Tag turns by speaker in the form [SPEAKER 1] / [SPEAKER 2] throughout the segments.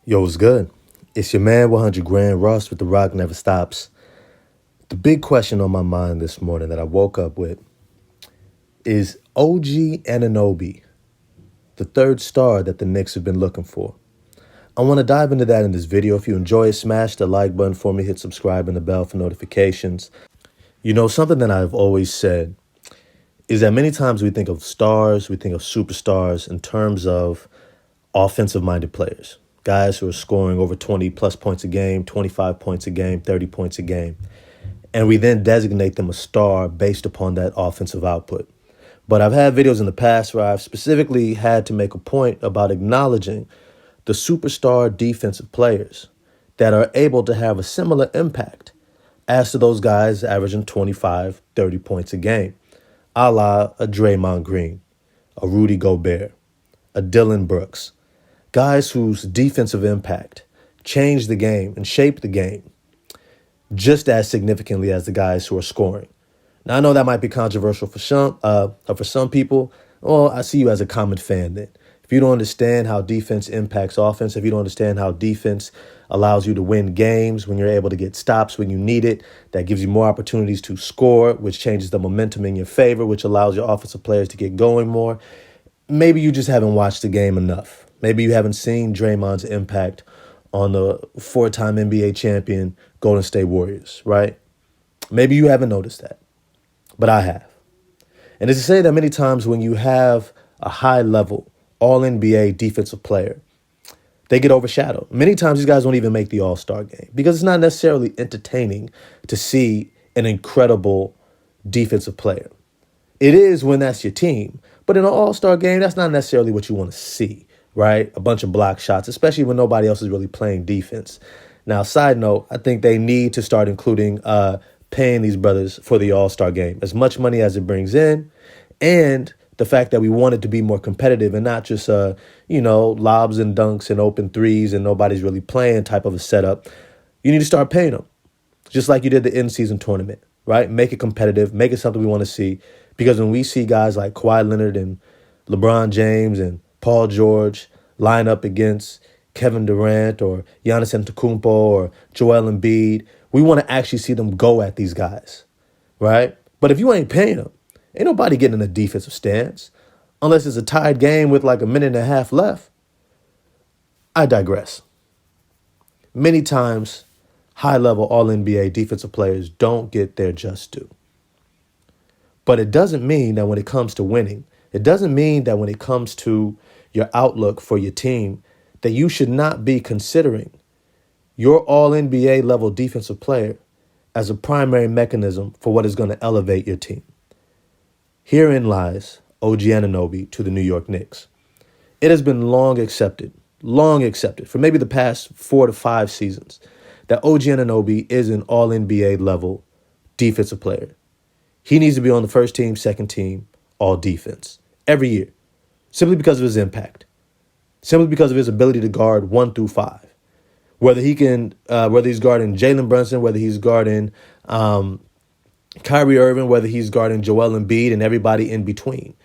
[SPEAKER 1] Yo, what's good? It's your man, 100 Grand Ross with The Rock Never Stops. The big question on my mind this morning that I woke up with is OG Anunoby, the third star that the Knicks have been looking for. I want to dive into that in this video. If you enjoy it, smash the like button for me, hit subscribe and the bell for notifications. You know, something that I've always said is that many times we think of stars, we think of superstars in terms of offensive-minded players, guys who are scoring over 20 plus points a game, 25 points a game, 30 points a game. And we then designate them a star based upon that offensive output. But I've had videos in the past where I've specifically had to make a point about acknowledging the superstar defensive players that are able to have a similar impact as to those guys averaging 25, 30 points a game, a la a Draymond Green, a Rudy Gobert, a Dylan Brooks, guys whose defensive impact changed the game and shaped the game just as significantly as the guys who are scoring. Now, I know that might be controversial for some people. Well, I see you as a common fan then. If you don't understand how defense impacts offense, if you don't understand how defense allows you to win games when you're able to get stops when you need it, that gives you more opportunities to score, which changes the momentum in your favor, which allows your offensive players to get going more. Maybe you just haven't watched the game enough. Maybe you haven't seen Draymond's impact on the four-time NBA champion Golden State Warriors, right? Maybe you haven't noticed that, but I have. And it's to say that many times when you have a high-level All-NBA defensive player, they get overshadowed. Many times these guys don't even make the All-Star game because it's not necessarily entertaining to see an incredible defensive player. It is when that's your team, but in an All-Star game, that's not necessarily what you want to see, right? A bunch of block shots, especially when nobody else is really playing defense. Now, side note, I think they need to start including paying these brothers for the All-Star game, as much money as it brings in, and the fact that we want it to be more competitive and not just, lobs and dunks and open threes and nobody's really playing type of a setup. You need to start paying them, just like you did the in-season tournament, right? Make it competitive, make it something we want to see. Because when we see guys like Kawhi Leonard and LeBron James and Paul George line up against Kevin Durant or Giannis Antetokounmpo or Joel Embiid, we want to actually see them go at these guys, right? But if you ain't paying them, ain't nobody getting in a defensive stance unless it's a tied game with like a minute and a half left. I digress. Many times, high-level All-NBA defensive players don't get their just due. But it doesn't mean that when it comes to winning, it doesn't mean that when it comes to your outlook for your team, that you should not be considering your All-NBA level defensive player as a primary mechanism for what is going to elevate your team. Herein lies OG Anunoby to the New York Knicks. It has been long accepted, for maybe the past 4 to 5 seasons, that OG Anunoby is an All-NBA level defensive player. He needs to be on the first team, second team, all defense every year, simply because of his impact, simply because of his ability to guard 1 through 5. Whether he's guarding Jalen Brunson, whether he's guarding Kyrie Irving, whether he's guarding Joel Embiid and everybody in between.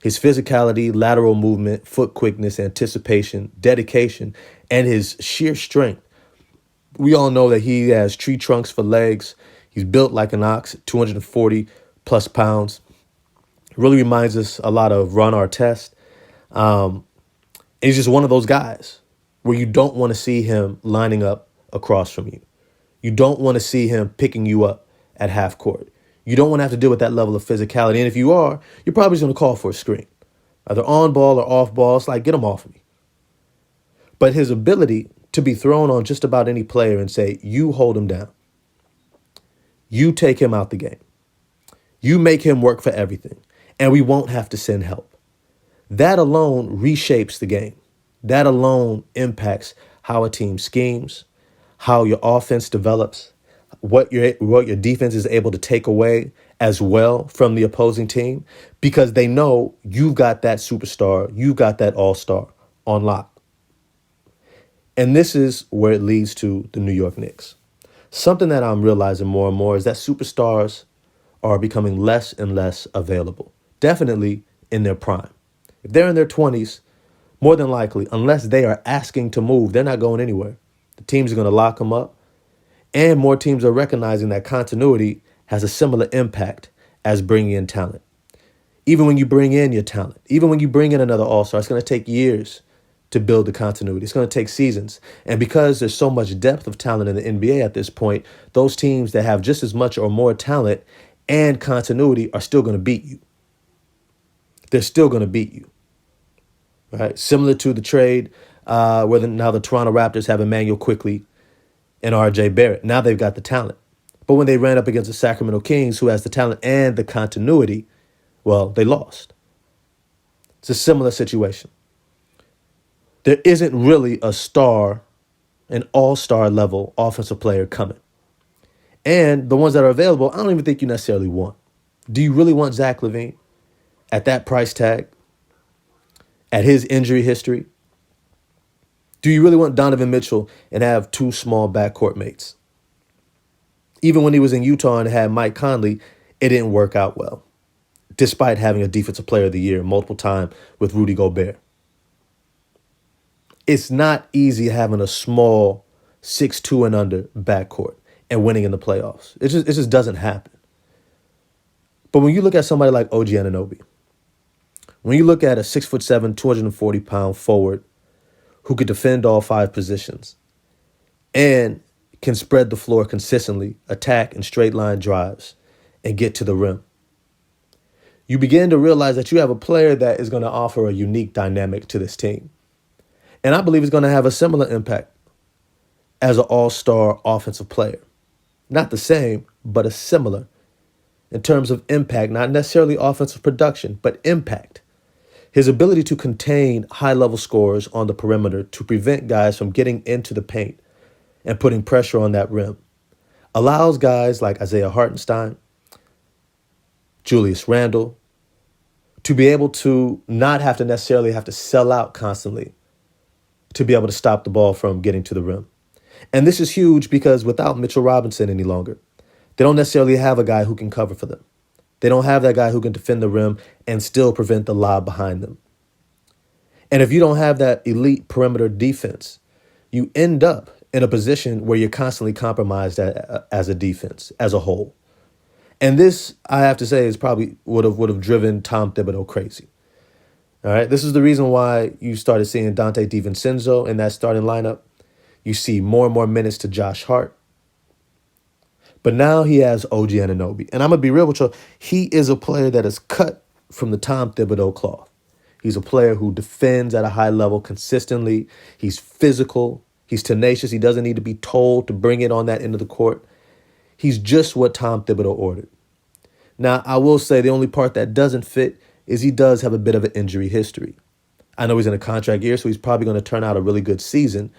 [SPEAKER 1] His physicality, lateral movement, foot quickness, anticipation, dedication, and his sheer strength. We all know that he has tree trunks for legs. He's built like an ox, 240 plus pounds. Really reminds us a lot of Ron Artest. He's just one of those guys where you don't want to see him lining up across from you. You don't want to see him picking you up at half court. You don't want to have to deal with that level of physicality. And if you are, you're probably just going to call for a screen. Either on ball or off ball. It's like, get him off of me. But his ability to be thrown on just about any player and say, you hold him down. You take him out the game. You make him work for everything. And we won't have to send help. That alone reshapes the game. That alone impacts how a team schemes, how your offense develops, what your defense is able to take away as well from the opposing team, because they know you've got that superstar, you've got that all-star on lock. And this is where it leads to the New York Knicks. Something that I'm realizing more and more is that superstars are becoming less and less available, definitely in their prime. If they're in their 20s, more than likely, unless they are asking to move, they're not going anywhere. The teams are going to lock them up. And more teams are recognizing that continuity has a similar impact as bringing in talent. Even when you bring in your talent, even when you bring in another all-star, it's going to take years to build the continuity. It's going to take seasons. And because there's so much depth of talent in the NBA at this point, those teams that have just as much or more talent and continuity are still going to beat you. They're still going to beat you. Right? Similar to the trade where now the Toronto Raptors have Emmanuel Quickley and R.J. Barrett. Now they've got the talent. But when they ran up against the Sacramento Kings, who has the talent and the continuity, well, they lost. It's a similar situation. There isn't really a star, an all-star level offensive player coming. And the ones that are available, I don't even think you necessarily want. Do you really want Zach LaVine at that price tag? At his injury history? Do you really want Donovan Mitchell and have two small backcourt mates? Even when he was in Utah and had Mike Conley, it didn't work out well, despite having a Defensive Player of the Year multiple times with Rudy Gobert. It's not easy having a small 6'2" and under backcourt and winning in the playoffs. It just doesn't happen. But when you look at somebody like OG Anunoby, when you look at a 6'7", 240-pound forward who could defend all five positions and can spread the floor consistently, attack in straight line drives, and get to the rim, you begin to realize that you have a player that is going to offer a unique dynamic to this team. And I believe he's going to have a similar impact as an all-star offensive player. Not the same, but a similar in terms of impact, not necessarily offensive production, but impact. His ability to contain high-level scorers on the perimeter to prevent guys from getting into the paint and putting pressure on that rim allows guys like Isaiah Hartenstein, Julius Randle, to be able to not have to necessarily have to sell out constantly to be able to stop the ball from getting to the rim. And this is huge because without Mitchell Robinson any longer, they don't necessarily have a guy who can cover for them. They don't have that guy who can defend the rim and still prevent the lob behind them. And if you don't have that elite perimeter defense, you end up in a position where you're constantly compromised as a defense, as a whole. And this, I have to say, is probably would have driven Tom Thibodeau crazy. All right, this is the reason why you started seeing Dante DiVincenzo in that starting lineup. You see more and more minutes to Josh Hart. But now he has OG Anunoby. And I'm going to be real with you. He is a player that is cut from the Tom Thibodeau cloth. He's a player who defends at a high level consistently. He's physical. He's tenacious. He doesn't need to be told to bring it on that end of the court. He's just what Tom Thibodeau ordered. Now, I will say the only part that doesn't fit is he does have a bit of an injury history. I know he's in a contract year, so he's probably going to turn out a really good season,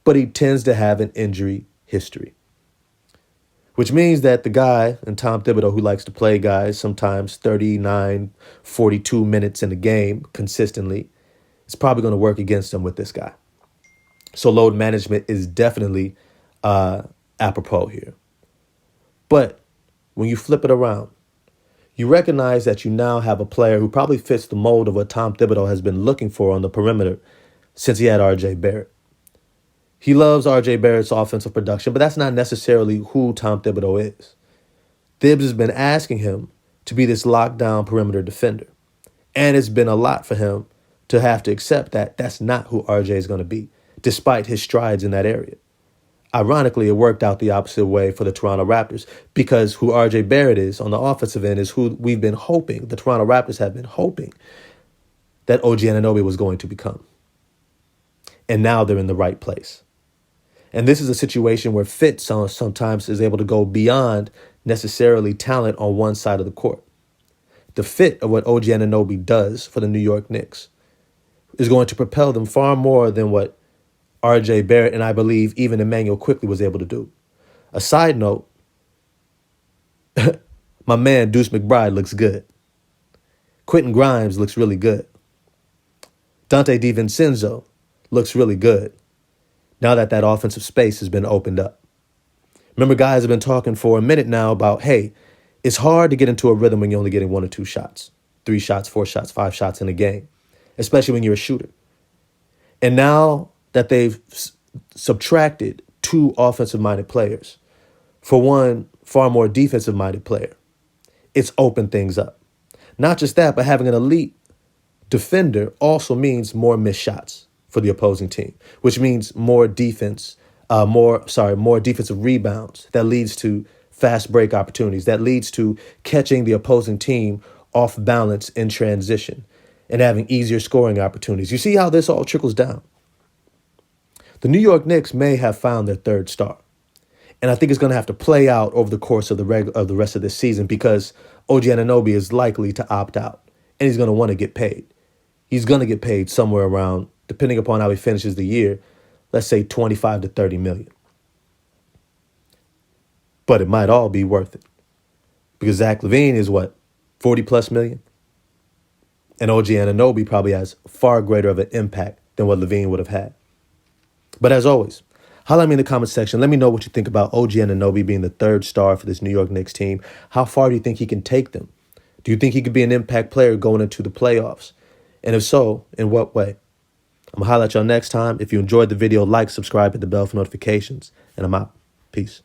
[SPEAKER 1] but he tends to have an injury history. Which means that the guy, and Tom Thibodeau, who likes to play guys sometimes 39, 42 minutes in a game consistently, is probably going to work against him with this guy. So load management is definitely apropos here. But when you flip it around, you recognize that you now have a player who probably fits the mold of what Tom Thibodeau has been looking for on the perimeter since he had R.J. Barrett. He loves R.J. Barrett's offensive production, but that's not necessarily who Tom Thibodeau is. Thibs has been asking him to be this lockdown perimeter defender. And it's been a lot for him to have to accept that that's not who R.J. is going to be, despite his strides in that area. Ironically, it worked out the opposite way for the Toronto Raptors because who R.J. Barrett is on the offensive end is who we've been hoping, the Toronto Raptors have been hoping that OG Anunoby was going to become. And now they're in the right place. And this is a situation where fit sometimes is able to go beyond necessarily talent on one side of the court. The fit of what OG Anunoby does for the New York Knicks is going to propel them far more than what R.J. Barrett and I believe even Emmanuel Quickley was able to do. A side note, my man Deuce McBride looks good. Quentin Grimes looks really good. Dante DiVincenzo looks really good now that that offensive space has been opened up. Remember, guys have been talking for a minute now about, hey, it's hard to get into a rhythm when you're only getting 1 or 2 shots, 3 shots, 4 shots, 5 shots in a game, especially when you're a shooter. And now that they've subtracted two offensive-minded players for one far more defensive-minded player, it's opened things up. Not just that, but having an elite defender also means more missed shots for the opposing team, which means more defensive rebounds. That leads to fast break opportunities. That leads to catching the opposing team off balance in transition and having easier scoring opportunities. You see how this all trickles down. The New York Knicks may have found their third star. And I think it's going to have to play out over the course of the rest of this season because OG Anunoby is likely to opt out and he's going to want to get paid. He's going to get paid somewhere around, depending upon how he finishes the year, let's say 25 to 30 million. But it might all be worth it because Zach LaVine is what, 40 plus million? And OG Anunoby probably has far greater of an impact than what LaVine would have had. But as always, holla at me in the comment section. Let me know what you think about OG Anunoby being the third star for this New York Knicks team. How far do you think he can take them? Do you think he could be an impact player going into the playoffs? And if so, in what way? I'm going to holla at y'all next time. If you enjoyed the video, like, subscribe, hit the bell for notifications. And I'm out. Peace.